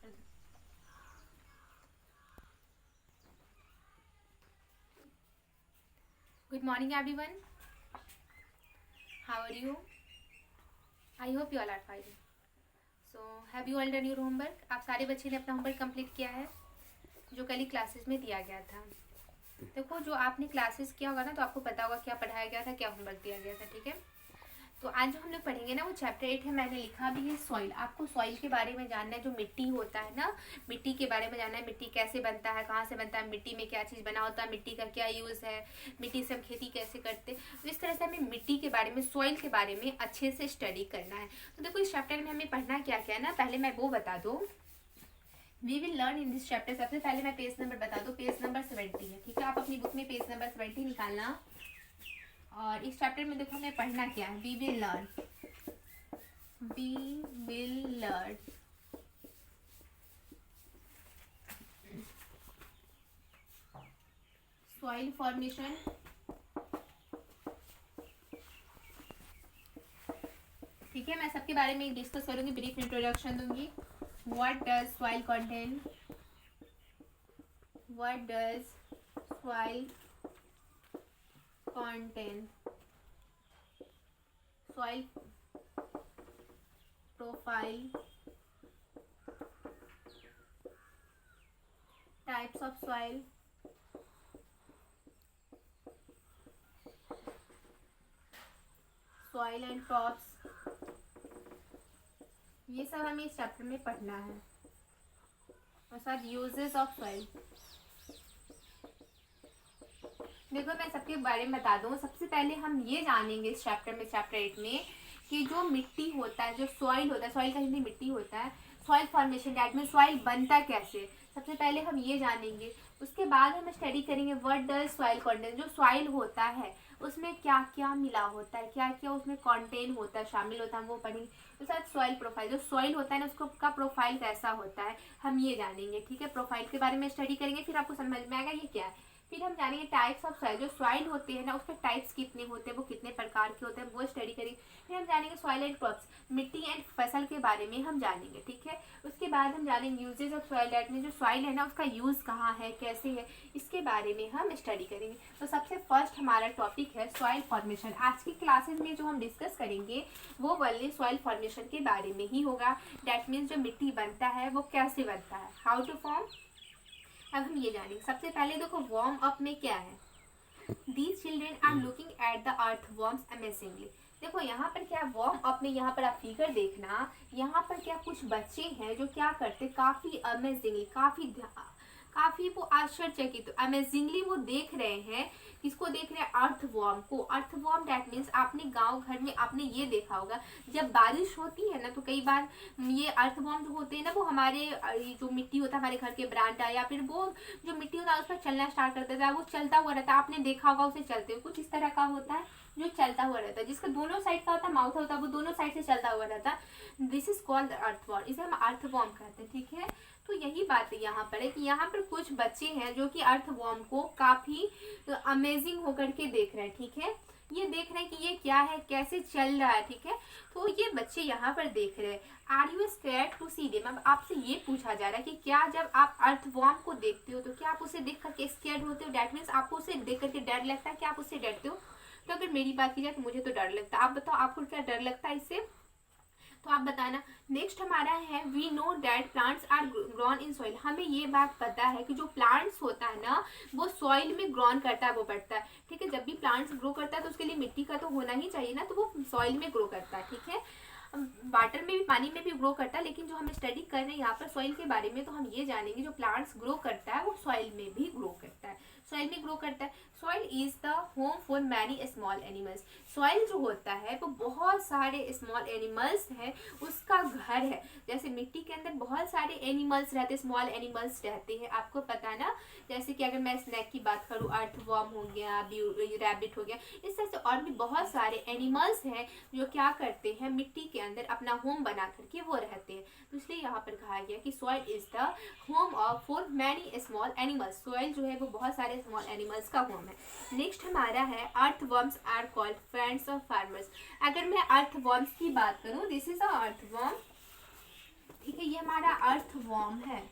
कर दो। Good morning everyone, how are you? I hope you all are fine. So have you all done your homework? आप सारे बच्चे ने अपना होमवर्क कंप्लीट किया है जो कल ही क्लासेस में दिया गया था। देखो, जो आपने क्लासेस किया होगा ना, तो आपको पता होगा क्या पढ़ाया गया था, क्या होमवर्क दिया गया था। ठीक है, तो आज जो हम लोग पढ़ेंगे ना वो चैप्टर 8 है। मैंने लिखा भी है सॉइल। आपको सॉइल के बारे में जानना है, जो मिट्टी होता है ना, मिट्टी के बारे में जानना है। मिट्टी कैसे बनता है, कहाँ से बनता है, मिट्टी में क्या चीज़ बना होता है, मिट्टी का क्या यूज़ है, मिट्टी से हम खेती कैसे करते हैं। तो इस तरह से हमें मिट्टी के बारे में, सॉइल के बारे में अच्छे से स्टडी करना है। तो देखो, इस चैप्टर में हमें पढ़ना क्या क्या है ना, पहले मैं वो बता दूँ। We will learn in this chapter. सबसे पहले मैं पेज नंबर बता दूँ, पेज नंबर 70 है। ठीक है, आप अपनी बुक में पेज नंबर 70 निकालना। और इस चैप्टर में देखो हमें पढ़ना क्या है। We will learn soil formation. ठीक है, मैं सबके बारे में डिस्कस करूंगी, ब्रीफ इंट्रोडक्शन दूंगी। What does soil contain, what does soil contain, soil profile, types of soil, soil and crops, ये सब हमें इस चैप्टर में पढ़ना है। और साथ यूजेस ऑफ सॉइल। देखो, मैं सबके बारे में बता दूं। सबसे पहले हम ये जानेंगे इस चैप्टर में, चैप्टर 8 में, कि जो मिट्टी होता है, जो सॉइल होता है, सॉइल का हिंदी मिट्टी होता है, सॉइल फॉर्मेशन, दैट में सॉइल बनता कैसे, सबसे पहले हम ये जानेंगे। उसके बाद हम स्टडी करेंगे व्हाट डज सॉइल कंटेन, जो सॉइल होता है उसमें क्या क्या मिला होता है, क्या क्या उसमें कंटेन होता है, शामिल होता है, हम वो पढ़ेंगे। तो साथ सॉइल प्रोफाइल, जो सॉइल होता है ना उसको का प्रोफाइल कैसा होता है हम ये जानेंगे। ठीक है, प्रोफाइल के बारे में स्टडी करेंगे, फिर आपको समझ में आएगा ये क्या है। फिर हम जानेंगे टाइप्स ऑफ सॉइल, जो सॉइल होते हैं ना उसके टाइप्स कितने होते हैं, वो कितने प्रकार के होते हैं, वो स्टडी करेंगे। फिर हम जानेंगे सॉइल एंड क्रॉप्स, मिट्टी एंड फसल के बारे में हम जानेंगे। ठीक है, उसके बाद हम जानेंगे यूजेज ऑफ सॉइल, दैट में जो सॉइल है ना उसका यूज कहाँ है, कैसे है, इसके बारे में हम स्टडी करेंगे। तो सबसे फर्स्ट हमारा टॉपिक है सॉइल फॉर्मेशन। आज की क्लासेस में जो हम डिस्कस करेंगे वो वाले सॉइल फॉर्मेशन के बारे में ही होगा। दैट मीन्स जो मिट्टी बनता है वो कैसे बनता है, हाउ टू फॉर्म। अब हम ये जानेंगे। सबसे पहले देखो, वार्म अप में क्या है। These children are looking at the earthworms amazingly। देखो यहाँ पर क्या, वार्म अप में यहाँ पर आप फिगर देखना, यहाँ पर क्या कुछ बच्चे हैं जो क्या करते, काफी अमेजिंगली, काफी वो आश्चर्यचकित, अमेजिंगली वो देख रहे हैं। किसको देख रहे हैं? अर्थवॉर्म को। अर्थवॉर्म दैट मीन्स आपने गांव घर में आपने ये देखा होगा, जब बारिश होती है ना तो कई बार ये अर्थवॉर्म जो होते हैं ना वो हमारे जो मिट्टी होता है हमारे घर के बरामदा या फिर वो जो मिट्टी होता है उस पर चलना स्टार्ट कर देता है, वो चलता हुआ रहता है। आपने देखा होगा उसे चलते हुए, कुछ इस तरह का होता है जो चलता हुआ रहता है, जिसका दोनों साइड का होता है, माउथ होता है, वो दोनों साइड से चलता हुआ रहता है। दिस इज कॉल्ड अर्थवॉर्म, इसे हम अर्थवॉर्म कहते हैं। ठीक है, तो यही बात है यहाँ पर है कि यहाँ पर कुछ बच्चे हैं जो कि अर्थवॉर्म को काफी अमेजिंग होकर के देख रहे हैं। ठीक है, ये देख रहे हैं कि ये क्या है, कैसे चल रहा है। ठीक है, तो ये बच्चे यहाँ पर देख रहे हैं। Are you scared to see them. अब आपसे ये पूछा जा रहा है कि क्या जब आप अर्थवॉर्म को देखते हो तो क्या आप उसे देख करके स्कैर्ड होते हो, डैट मीन्स आपको उसे देख करके डर लगता है, क्या आप उससे डरते हो? तो अगर मेरी बात की जाए तो मुझे तो डर लगता है। आप बताओ आपको क्या डर लगता है इससे, तो आप बताना। नेक्स्ट हमारा है we know that plants are grown in soil. हमें ये बात पता है कि जो प्लांट्स होता है ना वो सॉइल में ग्रोन करता है, वो बढ़ता है। ठीक है, जब भी प्लांट्स ग्रो करता है तो उसके लिए मिट्टी का तो होना ही चाहिए ना, तो वो सॉइल में ग्रो करता है। ठीक है, वाटर में भी, पानी में भी ग्रो करता है, लेकिन जो हम स्टडी कर रहे हैं यहाँ पर सॉइल के बारे में, तो हम ये जानेंगे जो प्लांट्स ग्रो करता है वो सॉइल में भी ग्रो करता है, सॉइल में ग्रो करता है। Soil is the home for many small animals. Soil जो होता है वो बहुत सारे स्मॉल एनिमल्स हैं उसका घर है। जैसे मिट्टी के अंदर बहुत सारे एनिमल्स रहते हैं, स्मॉल एनिमल्स रहते हैं, आपको पता है ना। जैसे कि अगर मैं स्नैक की बात करूँ, अर्थवॉर्म हो गया, रैबिट हो गया, इस तरह से और भी बहुत सारे एनिमल्स हैं जो क्या करते हैं, मिट्टी के अंदर अपना होम बना करके वो रहते हैं। तो इसलिए यहाँ पर कहा गया कि soil is the home of for many small animals. Soil जो है वो बहुत सारे स्मॉल एनिमल्स का होम है। नेक्स्ट हमारा है earthworms are called friends of farmers. अगर मैं अर्थवर्म्स की बात करूं, दिस इज अ अर्थवर्म। ठीक है, ये हमारा अर्थवॉर्म है।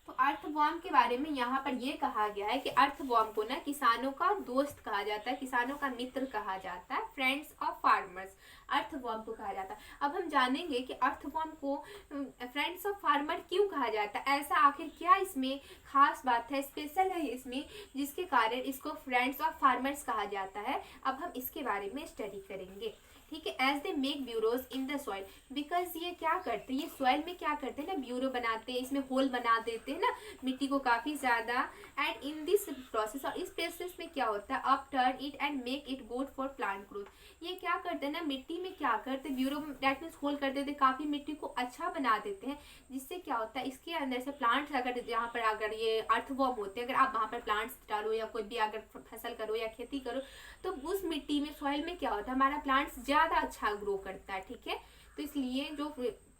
तो अर्थवॉर्म के बारे में यहाँ पर ये कहा गया है कि अर्थवॉर्म को ना किसानों का दोस्त कहा जाता है, किसानों का मित्र कहा जाता है, फ्रेंड्स ऑफ फार्मर्स अर्थवॉर्म को कहा जाता है। अब हम जानेंगे कि अर्थवॉर्म को फ्रेंड्स ऑफ फार्मर क्यों कहा जाता है, ऐसा आखिर क्या इसमें खास बात है, स्पेशल है इसमें, जिसके कारण इसको फ्रेंड्स ऑफ फार्मर्स कहा जाता है। अब हम इसके बारे में स्टडी करेंगे। ठीक है, as they make burrows in the soil, because ये क्या करते हैं, ये सॉइल में क्या करते हैं ना, ब्यूरो बनाते हैं, इसमें होल बना देते हैं ना मिट्टी को काफी ज्यादा। एंड इन दिस प्रोसेस, और इस प्रोसेस में क्या होता है, up turn it and make it good for plant growth. ये क्या करते हैं ना, मिट्टी में क्या करते हैं, ब्यूरो दैट मीन्स होल कर देते हैं, काफी मिट्टी को अच्छा बना देते हैं, जिससे क्या होता है इसके अंदर से प्लांट्स, अगर जहाँ पर अगर ये अर्थवॉर्म होते हैं, अगर आप वहाँ पर प्लांट्स डालो या कोई भी अगर फसल करो या खेती करो, तो उस मिट्टी में सॉइल में क्या होता है, हमारा प्लांट्स ज्यादा अच्छा ग्रो करता है। ठीक है, तो इसलिए जो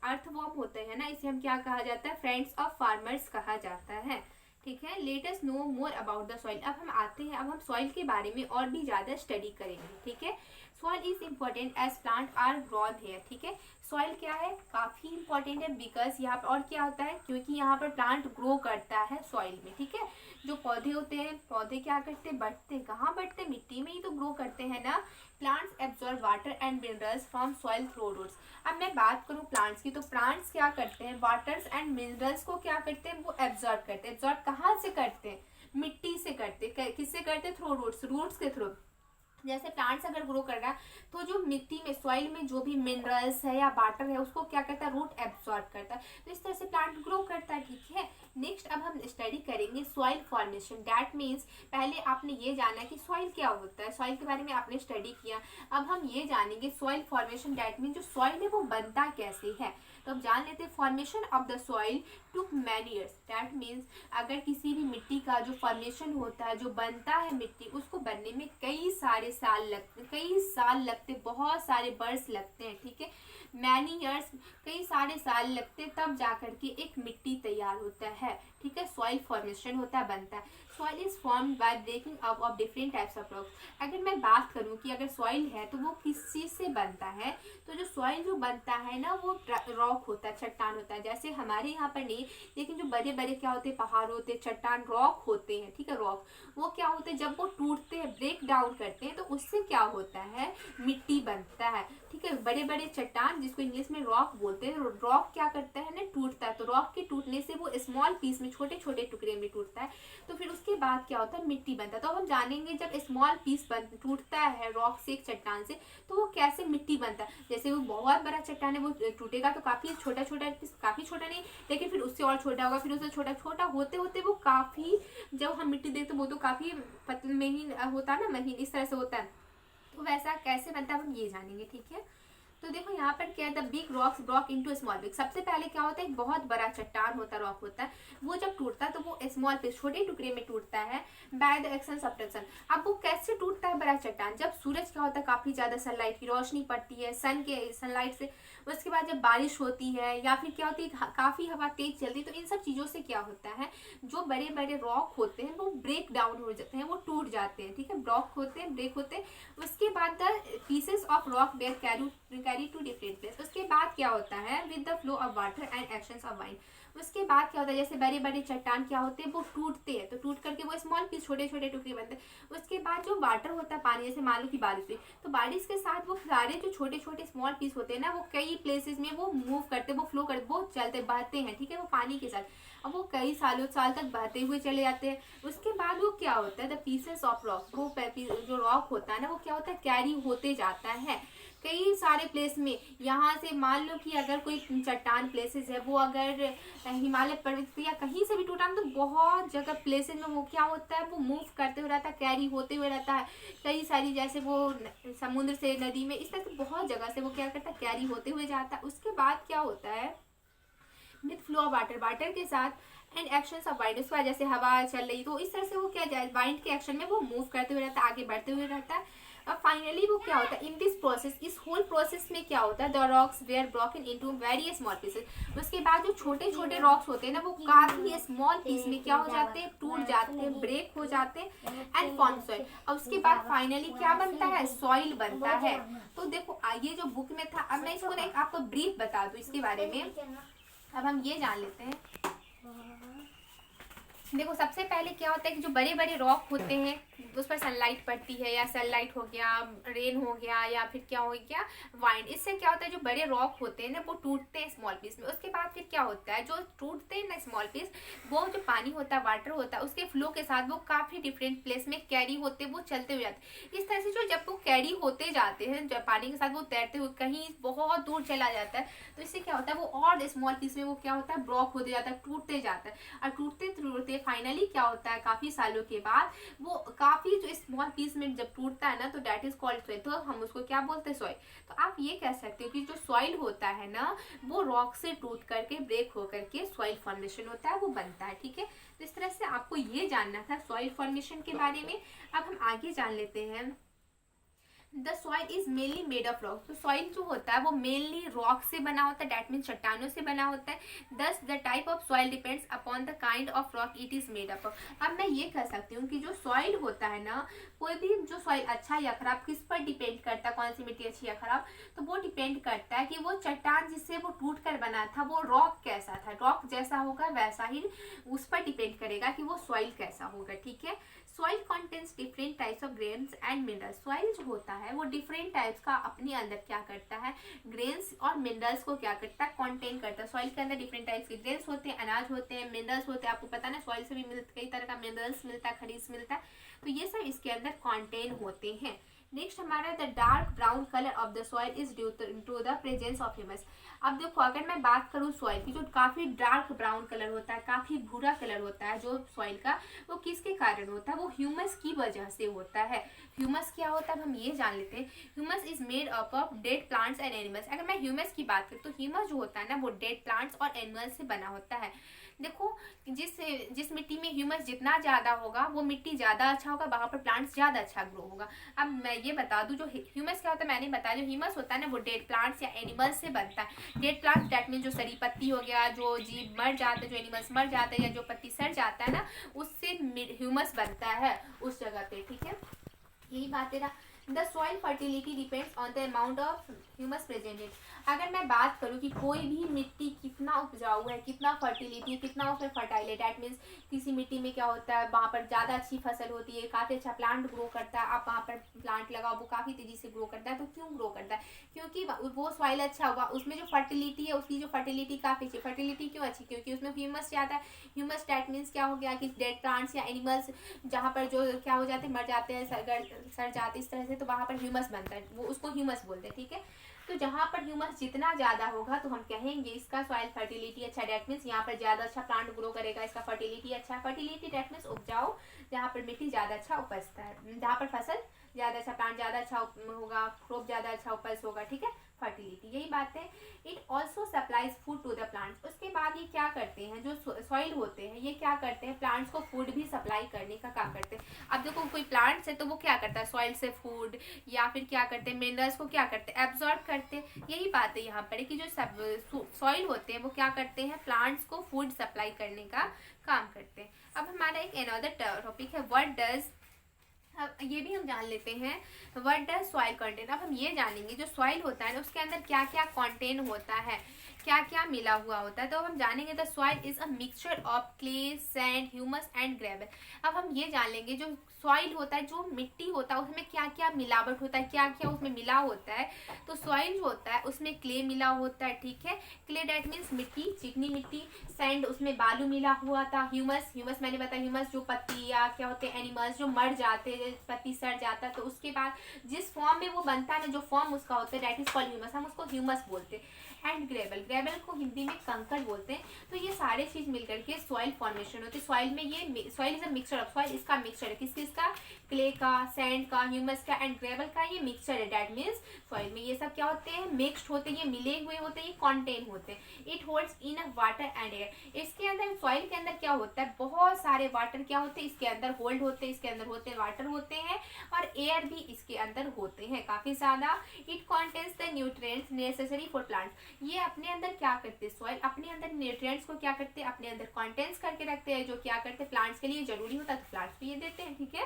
अर्थवॉर्म होते हैं ना, इसे हम क्या कहा जाता है, फ्रेंड्स ऑफ फार्मर्स कहा जाता है। ठीक है, let us know more about the soil. अब हम आते हैं, अब हम सॉइल के बारे में और भी ज्यादा स्टडी करेंगे। ठीक है, soil is important as plant are grown here. ठीक है, सॉइल क्या है, काफी इंपॉर्टेंट है, बिकॉज यहाँ पर और क्या होता है, क्योंकि यहाँ पर प्लांट ग्रो करता है सॉइल में। ठीक है, जो पौधे होते हैं, पौधे क्या करते हैं, बढ़ते हैं, कहाँ बढ़ते हैं, मिट्टी में ही तो ग्रो करते हैं ना। Plants absorb water and minerals from soil through roots. अब मैं बात करूँ प्लांट्स की, तो प्लांट्स क्या करते हैं, वाटर्स एंड मिनरल्स को क्या करते हैं, वो एब्जॉर्ब करते हैं। एब्जॉर्ब कहाँ से करते हैं, मिट्टी से करते हैं, किससे करते हैं, थ्रू रूट्स, रूट्स के थ्रू। जैसे प्लांट्स अगर ग्रो कर रहा है, तो जो मिट्टी में सॉइल में जो भी मिनरल्स है या वाटर है, उसको क्या करता है, रूट एब्सॉर्ब करता है, तो इस तरह से प्लांट ग्रो करता है। ठीक है, नेक्स्ट अब हम स्टडी करेंगे सॉइल फॉर्मेशन। दैट मीन्स पहले आपने ये जाना कि सॉइल क्या होता है, सॉइल के बारे में आपने स्टडी किया। अब हम ये जानेंगे सॉइल फॉर्मेशन। दैट मीन्स जो सॉइल है वो बनता कैसे है। तो अब जान लेते हैं, formation of the soil took many years. That means अगर किसी भी मिट्टी का जो फॉर्मेशन होता है, जो बनता है मिट्टी, उसको बनने में कई साल लगते, बहुत सारे बर्स लगते हैं। ठीक है, मैनी ईयर्स, कई सारे साल लगते, तब जाकर के एक मिट्टी तैयार होता है। ठीक है, सॉइल फॉर्मेशन होता है, बनता है। Soil is formed by breaking up of different types of rocks. अगर मैं बात करूं कि अगर सॉइल है तो वो किस चीज से बनता है, तो जो सॉइल जो बनता है ना, वो रॉक होता है, चट्टान होता है। जैसे हमारे यहाँ पर नहीं, लेकिन जो बड़े बड़े क्या होते हैं, पहाड़ होते हैं, चट्टान, रॉक होते हैं। ठीक है, रॉक वो क्या होते हैं, जब वो टूटते हैं, ब्रेक डाउन करते हैं, तो उससे क्या होता है, मिट्टी बनता है। ठीक है, बड़े बड़े चट्टान, जिसको इंग्लिश में रॉक बोलते हैं, रॉक क्या करता है ना, टूटता है, तो रॉक के टूटने से वो स्मॉल पीस में, छोटे छोटे टुकड़े में टूटता है, तो फिर उसके बाद क्या होता है, मिट्टी बनता है। तो हम जानेंगे जब स्मॉल पीस टूटता है रॉक से, एक चट्टान से, तो वो कैसे मिट्टी बनता है। जैसे वो बहुत बड़ा चट्टान है, वो टूटेगा तो काफी छोटा छोटा, काफी छोटा नहीं, लेकिन फिर उससे और छोटा होगा, फिर उससे छोटा छोटा होते होते वो काफी, जब हम मिट्टी देखते वो तो काफी पतली महीन होता है ना, महीन इस तरह से होता है। तो वैसा कैसे बनता है हम ये जानेंगे। ठीक है, तो देखो यहाँ पर क्या है, the big rocks broke into small big. सबसे पहले क्या होता है, एक बहुत बड़ा चट्टान होता है, रॉक होता है, वो जब टूटता है तो वो स्मॉल पे, छोटे टुकड़े में टूटता है, बाय द एक्शन ऑफ सन। अब वो कैसे टूटता है बड़ा चट्टान, जब सूरज क्या होता है, काफी ज्यादा सनलाइट की रोशनी पड़ती है, सनलाइट से, उसके बाद जब बारिश होती है, या फिर क्या होती है, काफी हवा तेज चलती है, तो इन सब चीजों से क्या होता है, जो बड़े बड़े रॉक होते हैं वो ब्रेक डाउन हो जाते हैं, वो टूट जाते हैं। ठीक है, ब्लॉक होते हैं, ब्रेक होते हैं। उसके बाद the pieces of rock were carry to different place. उसके बाद क्या होता है, with the flow of water and actions of wind. उसके बाद क्या होता है, जैसे बड़े बड़े चट्टान क्या होते हैं, वो टूटते हैं, तो टूट करके वो स्मॉल पीस, छोटे छोटे टुकड़े बनते हैं। उसके बाद जो वाटर होता है, पानी, जैसे मान लो कि बारिश हुई, तो बारिश के साथ वो सारे जो छोटे छोटे स्मॉल पीस होते हैं ना, वो कई प्लेसेस में वो मूव करते, वो फ्लो करते, वो चलते, बहते हैं। ठीक है, वो पानी के साथ, अब वो कई साल तक बहते हुए चले जाते हैं। उसके बाद वो क्या होता है, द पीसेस ऑफ रॉक, वो जो रॉक होता है ना, वो क्या होता है, कैरी होते जाता है कई सारे प्लेस में। यहाँ से मान लो कि अगर कोई चट्टान प्लेसेस है, वो अगर हिमालय पर्वत या कहीं से भी टूटा, तो बहुत जगह प्लेसेस में वो क्या होता है, वो मूव करते हुए रहता है, कैरी होते हुए रहता है कई सारी, जैसे वो समुद्र से नदी में, इस तरह से बहुत जगह से वो क्या करता है, कैरी होते हुए जाता है। उसके बाद क्या होता है, विद फ्लो ऑफ वाटर के साथ एंड एक्शंस ऑफ वाइंड। उसके बाद जैसे हवा चल रही, तो इस तरह से वो क्या जाए, वाइंड के एक्शन में वो मूव करते हुए रहता है, आगे बढ़ते हुए रहता है। अब फाइनली वो क्या होता है, इन दिस प्रोसेस, इस होल प्रोसेस में क्या होता है, the rocks were broken into various small pieces. उसके बाद जो जो छोटे छोटे रॉक्स होते हैं ना वो काफी स्मॉल पीस में क्या हो जाते हैं, टूट जाते हैं, ब्रेक हो जाते हैं एंड फॉर्म सॉइल। और उसके बाद फाइनली क्या बनता है, सॉइल बनता है। तो देखो ये जो बुक में था, अब मैं इसको ना आपको ब्रीफ बता दूं इसके बारे में। अब हम ये जान लेते हैं, देखो सबसे पहले क्या होता है कि जो बड़े बड़े रॉक होते हैं उस पर सनलाइट पड़ती है, या सनलाइट हो गया, रेन हो गया, या फिर क्या हो गया, वाइंड, इससे क्या होता है जो बड़े रॉक होते हैं ना वो टूटते हैं स्मॉल पीस में। उसके बाद फिर क्या होता है, जो टूटते हैं ना स्मॉल पीस, वो जो पानी होता है, वाटर होता है, उसके फ्लो के साथ वो काफी डिफरेंट प्लेस में कैरी होते, वो चलते हुए जाते हैं। इस तरह से जो जब वो कैरी होते जाते हैं, जब पानी के साथ वो तैरते हुए कहीं बहुत दूर चला जाता है, तो इससे क्या होता है वो और स्मॉल पीस में वो क्या होता है, ब्लॉक होते जाता है, टूटते जाता है। और टूटते टूटते फाइनली क्या होता है, काफी सालों के बाद वो काफी जो स्मॉल पीस में जब टूटता है ना, तो दैट इज कॉल्ड सॉइल। तो हम उसको क्या बोलते हैं, सॉइल। तो आप ये कह सकते हो कि जो सॉइल होता है ना वो रॉक से टूट करके ब्रेक होकर के सॉइल फॉर्मेशन होता है, वो बनता है। ठीक है, तो इस तरह से आपको ये जानना था सॉइल फॉर्मेशन के बारे में। अब हम आगे जान लेते हैं, the soil is mainly made of rock. तो सॉइल जो होता है वो मेनली रॉक से बना होता है, डैट मीन चट्टानों से बना होता है। दस the type of soil depends upon the kind of rock it is made up. अब मैं ये कह सकती हूँ कि जो सॉइल होता है ना, कोई भी जो सॉइल अच्छा या खराब किस पर डिपेंड करता है, कौन सी मिट्टी अच्छी या खराब, तो वो डिपेंड करता है कि वो चट्टान जिससे वो टूट कर बना था वो रॉक कैसा था। रॉक जैसा होगा वैसा ही उस पर डिपेंड करेगा कि वो सॉइल कैसा होगा। ठीक है, soil contains different types of grains and minerals. Soil जो होता है वो डिफरेंट टाइप्स का अपने अंदर क्या करता है, ग्रेन्स और मिनरल्स को क्या करता है, कंटेन करता है। सॉइल के अंदर डिफरेंट टाइप्स के ग्रेन्स होते हैं, अनाज होते हैं, मिनरल्स होते हैं। आपको पता है ना, सॉइल से भी कई तरह का मिनरल्स मिलता है, खनिज मिलता है, तो ये सब इसके अंदर कंटेन होते हैं। नेक्स्ट हमारा the dark brown colour of the soil is due to the presence of humus. अब देखो अगर मैं बात करूँ सॉइल की, जो काफी डार्क ब्राउन कलर होता है, काफी भूरा कलर होता है जो सॉइल का, वो किसके कारण होता है, वो ह्यूमस की वजह से होता है। ह्यूमस क्या होता है, अब हम ये जान लेते हैं। Humus is made up of dead plants and animals. अगर मैं ह्यूमस की बात करूँ तो ह्यूमस जो होता है ना वो डेड प्लांट्स और एनिमल्स से बना होता है। देखो जिस मिट्टी में ह्यूमस जितना ज्यादा होगा वो मिट्टी ज्यादा अच्छा होगा, वहां पर प्लांट्स ज्यादा अच्छा ग्रो होगा। अब मैं ये बता दूं, जो ह्यूमस क्या होता है मैंने बताया, जो ह्यूमस होता है ना वो डेड प्लांट्स या एनिमल्स से बनता है। डेड प्लांट्स दैट मीन जो सड़ी पत्ती हो गया, जो जीव मर जाते हैं, जो एनिमल्स मर जाते हैं, या जो पत्ती सड़ जाता है ना, उससे ह्यूमस बनता है उस जगह पे। ठीक है, यही बात है ना। The soil fertility depends on the amount of humus present in. अगर मैं बात करूँ कि कोई भी मिट्टी कितना उपजाऊ है, कितना फर्टिलिटी, कितना उसमें फर्टाइल है, डैट मीन्स किसी मिट्टी में क्या होता है वहाँ पर ज़्यादा अच्छी फसल होती है, काफ़ी अच्छा प्लांट ग्रो करता है। आप वहाँ पर प्लांट लगाओ वो काफ़ी तेज़ी से ग्रो करता है। तो क्यों ग्रो करता है, क्योंकि वो सॉइल अच्छा हुआ, उसमें जो फर्टिलिटी है उसकी जो फर्टिलिटी काफ़ी अच्छी। फर्टिलिटी क्यों अच्छी, क्योंकि उसमें ह्यूमस ज़्यादा है। ह्यूमस डैट मीन्स क्या हो गया कि डेड प्लांट्स या एनिमल्स जहाँ पर जो क्या हो जाते हैं, मर जाते हैं, सड़ जाते इस तरह से, तो वहाँ पर ह्यूमस बनता है, वो उसको ह्यूमस बोलते हैं। ठीक है, तो जहाँ पर ह्यूमस जितना ज्यादा होगा तो हम कहेंगे इसका सॉइल फर्टिलिटी अच्छा, डेट मीन्स यहाँ पर ज्यादा अच्छा प्लांट ग्रो करेगा, इसका फर्टिलिटी अच्छा। फर्टिलिटी डेट मीन्स उपजाऊ, जहाँ पर मिट्टी ज्यादा अच्छा उपजता है, जहाँ पर फसल ज्यादा अच्छा, प्लांट ज्यादा अच्छा होगा, क्रॉप ज्यादा अच्छा उपज होगा। ठीक है, फर्टिलिटी, यही बात है। It also supplies food to the plants. उसके बाद ये क्या करते हैं, जो सॉइल होते हैं ये क्या करते हैं, प्लांट्स को फूड भी सप्लाई करने का काम करते हैं। अब देखो कोई प्लांट्स है तो वो क्या करता है, सॉइल से फूड या फिर क्या करते हैं, मिनरल्स को क्या करते हैं, एब्जॉर्ब करते हैं। यही बात है यहाँ पर कि जो सॉइल होते हैं वो क्या करते हैं, प्लांट्स को फूड सप्लाई करने का काम करते हैं। अब हमारा एक अनदर टॉपिक है, व्हाट डज, अब ये भी हम जान लेते हैं, व्हाट डज सॉइल कंटेन। अब हम ये जानेंगे जो सॉइल होता है ना उसके अंदर क्या क्या कंटेन होता है, क्या क्या मिला हुआ होता है। तो हम जानेंगे the soil is a mixture of clay, sand, humus and gravel. अब हम ये जान लेंगे जो सॉइल होता है, जो मिट्टी होता है उसमें क्या क्या मिलावट होता है, क्या क्या उसमें मिला होता है। तो सॉइल जो होता है उसमें क्ले मिला होता है। ठीक है, क्ले डेट मीन्स मिट्टी, चिकनी मिट्टी। सैंड उसमें बालू मिला हुआ था। ह्यूमस, ह्यूमस मैंने बताया, ह्यूमस जो पत्ती या क्या होते हैं एनिमल्स जो मर जाते हैं, पत्ती सड़ जाता है तो उसके बाद जिस फॉर्म में वो बनता है ना, जो फॉर्म उसका होता है दैट इज कॉल्ड ह्यूमस, हम उसको ह्यूमस बोलते हैं। एंड ग्रेवल, ग्रेवल को हिंदी में कंकड़ बोलते हैं। तो ये सारे चीज मिलकर के सॉइल फॉर्मेशन होती है। सॉइल में ये soil is a mixture of, soil इसका मिक्सचर है, किस किसका, क्ले का, सैंड का, ह्यूमस का एंड ग्रेवल का, ये मिक्सचर है। दैट मीन्स सॉइल में ये सब क्या होते हैं, मिक्स्ड होते हैं, ये मिले हुए होते हैं, ये कंटेन होते हैं। It holds in a water and air. इसके अंदर सॉइल के अंदर क्या होता है, बहुत सारे वाटर क्या होते हैं इसके अंदर होल्ड होते हैं, इसके अंदर होते हैं वाटर होते हैं और एयर भी इसके अंदर होते हैं काफी ज्यादा। It contains the nutrients necessary for plants. ये अपने अंदर क्या करते हैं, सॉइल अपने अंदर न्यूट्रिएंट्स को क्या करते हैं, अपने अंदर कंटेंट्स करके रखते हैं, जो क्या करते हैं प्लांट्स के लिए जरूरी होता है, तो प्लांट्स को ये देते हैं। ठीक है,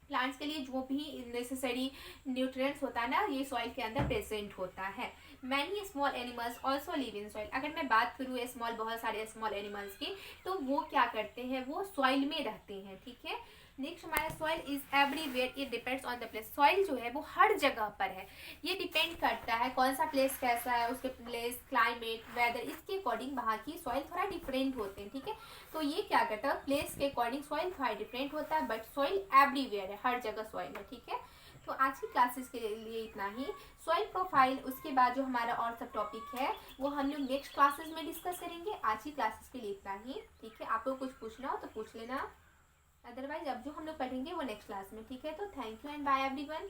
प्लांट्स के लिए जो भी नेसेसरी न्यूट्रिएंट्स होता है ना, ये सॉइल के अंदर प्रेजेंट होता है। Many small animals also live in soil. अगर मैं बात करूँ स्मॉल, बहुत सारे स्मॉल एनिमल्स की, तो वो क्या करते हैं, वो सॉइल में रहते हैं। ठीक है, नेक्स्ट हमारा soil is everywhere, it depends on the place. Soil जो है वो हर जगह पर है, ये डिपेंड करता है कौन सा प्लेस कैसा है, उसके प्लेस, क्लाइमेट, वेदर, इसके अकॉर्डिंग वहाँ की सॉइल थोड़ा डिफरेंट होते हैं। ठीक है, तो ये क्या करता है, प्लेस के अकॉर्डिंग सॉइल थोड़ा डिफरेंट होता है, बट सॉइल एवरीवेयर है, हर जगह सॉइल है। ठीक है, तो आज की क्लासेस के लिए इतना ही। सॉइल प्रोफाइल, उसके बाद जो हमारा और सब टॉपिक है वो हम लोग नेक्स्ट क्लासेस में डिस्कस करेंगे। आज की क्लासेस के लिए इतना ही। ठीक है, आपको कुछ पूछना हो तो पूछ लेना, अदरवाइज अब जो हम लोग पढ़ेंगे वो नेक्स्ट क्लास में। ठीक है, तो thank you and bye everyone.